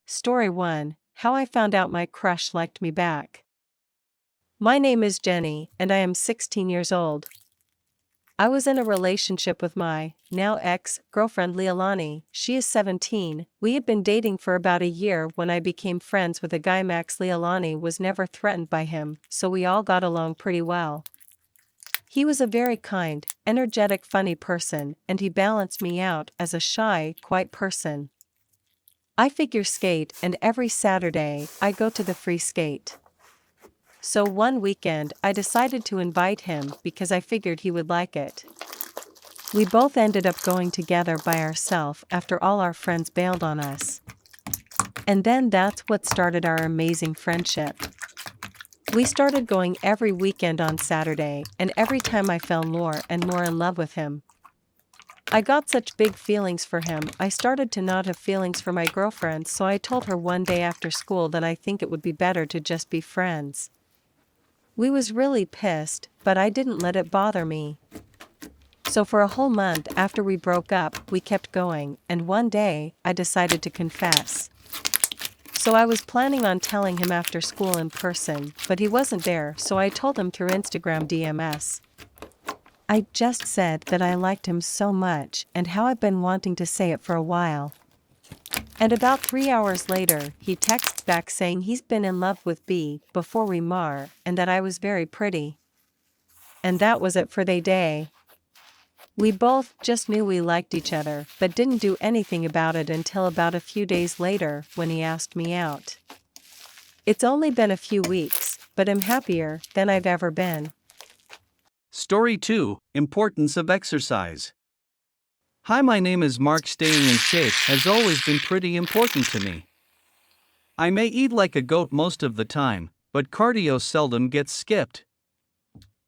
Story 1: How I Found Out My Crush Liked Me Back. My name is Jenny, and I am 16 years old. I was in a relationship with my, now ex-girlfriend Leilani. She is 17. We had been dating for about a year when I became friends with a guy. Max. Leilani was never threatened by him, so we all got along pretty well. He was a very kind, energetic, funny person, and he balanced me out as a shy, quiet person. I figure skate, and every Saturday, I go to the free skate. So one weekend I decided to invite him because I figured he would like it. We both ended up going together by ourselves after all our friends bailed on us. And then that's what started our amazing friendship. We started going every weekend on Saturday, and every time I fell more and more in love with him. I got such big feelings for him. I started to not have feelings for my girlfriend, so I told her one day after school that I think it would be better to just be friends. We was really pissed, but I didn't let it bother me. So for a whole month after we broke up, we kept going, and one day, I decided to confess. So I was planning on telling him after school in person, but he wasn't there, so I told him through Instagram DMs. I just said that I liked him so much and how I've been wanting to say it for a while. And about 3 hours later, he texts back saying he's been in love with B before we mar, and that I was very pretty. And that was it for the day. We both just knew we liked each other, but didn't do anything about it until about a few days later when he asked me out. It's only been a few weeks, but I'm happier than I've ever been. Story 2: Importance of Exercise. Hi, my name is Mark. Staying in shape has always been pretty important to me. I may eat like a goat most of the time, but cardio seldom gets skipped.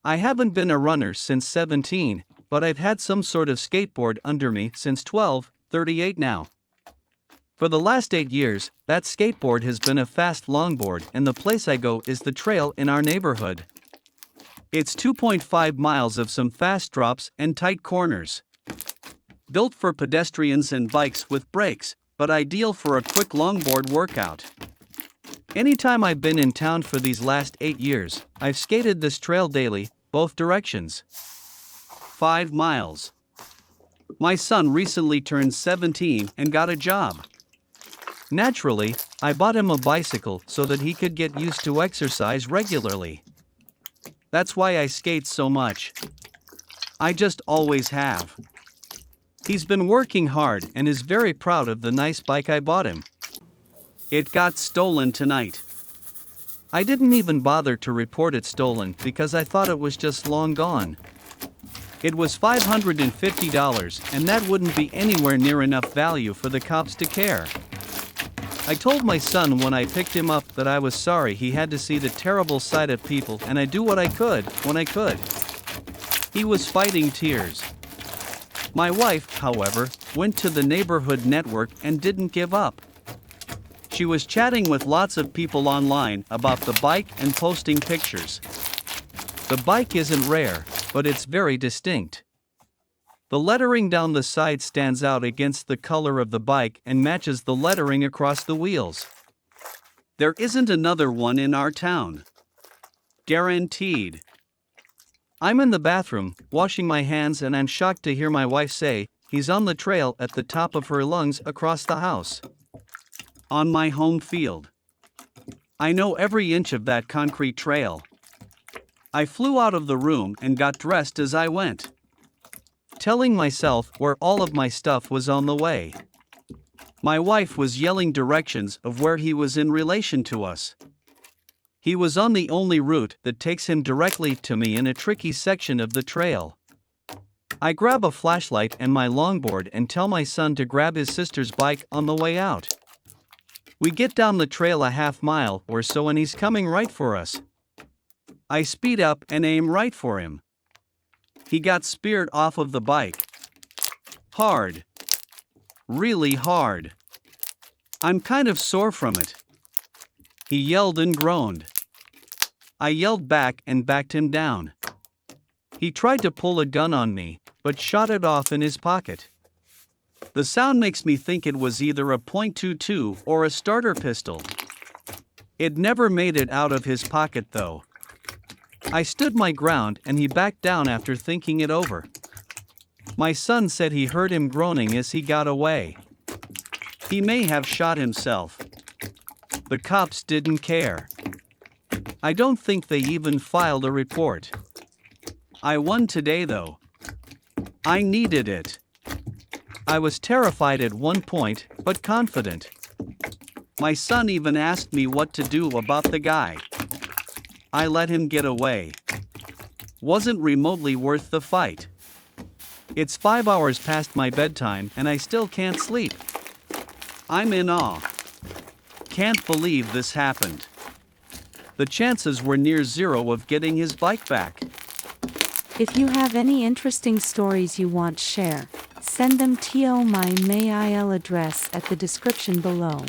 I haven't been a runner since 17, but I've had some sort of skateboard under me since 12, 38 now. For the last 8 years, that skateboard has been a fast longboard, and the place I go is the trail in our neighborhood. It's 2.5 miles of some fast drops and tight corners. Built for pedestrians and bikes with brakes, but ideal for a quick longboard workout. Anytime I've been in town for these last 8 years, I've skated this trail daily, both directions. 5 miles. My son recently turned 17 and got a job. Naturally, I bought him a bicycle so that he could get used to exercise regularly. That's why I skate so much. I just always have. He's been working hard and is very proud of the nice bike I bought him. It got stolen tonight. I didn't even bother to report it stolen because I thought it was just long gone. It was $550, and that wouldn't be anywhere near enough value for the cops to care. I told my son when I picked him up that I was sorry he had to see the terrible sight of people, and I'd do what I could when I could. He was fighting tears. My wife, however, went to the neighborhood network and didn't give up. She was chatting with lots of people online about the bike and posting pictures. The bike isn't rare, but it's very distinct. The lettering down the side stands out against the color of the bike and matches the lettering across the wheels. There isn't another one in our town. Guaranteed. I'm in the bathroom, washing my hands, and I'm shocked to hear my wife say, "He's on the trail," at the top of her lungs across the house. On my home field. I know every inch of that concrete trail. I flew out of the room and got dressed as I went, telling myself where all of my stuff was on the way. My wife was yelling directions of where he was in relation to us. He was on the only route that takes him directly to me in a tricky section of the trail. I grab a flashlight and my longboard and tell my son to grab his sister's bike on the way out. We get down the trail a half mile or so and he's coming right for us. I speed up and aim right for him. He got speared off of the bike. Hard. Really hard. I'm kind of sore from it. He yelled and groaned. I yelled back and backed him down. He tried to pull a gun on me, but shot it off in his pocket. The sound makes me think it was either a .22 or a starter pistol. It never made it out of his pocket though. I stood my ground and he backed down after thinking it over. My son said he heard him groaning as he got away. He may have shot himself. The cops didn't care. I don't think they even filed a report. I won today though. I needed it. I was terrified at one point, but confident. My son even asked me what to do about the guy. I let him get away. Wasn't remotely worth the fight. It's 5 hours past my bedtime and I still can't sleep. I'm in awe. Can't believe this happened. The chances were near zero of getting his bike back. If you have any interesting stories you want to share, send them to my mail address at the description below.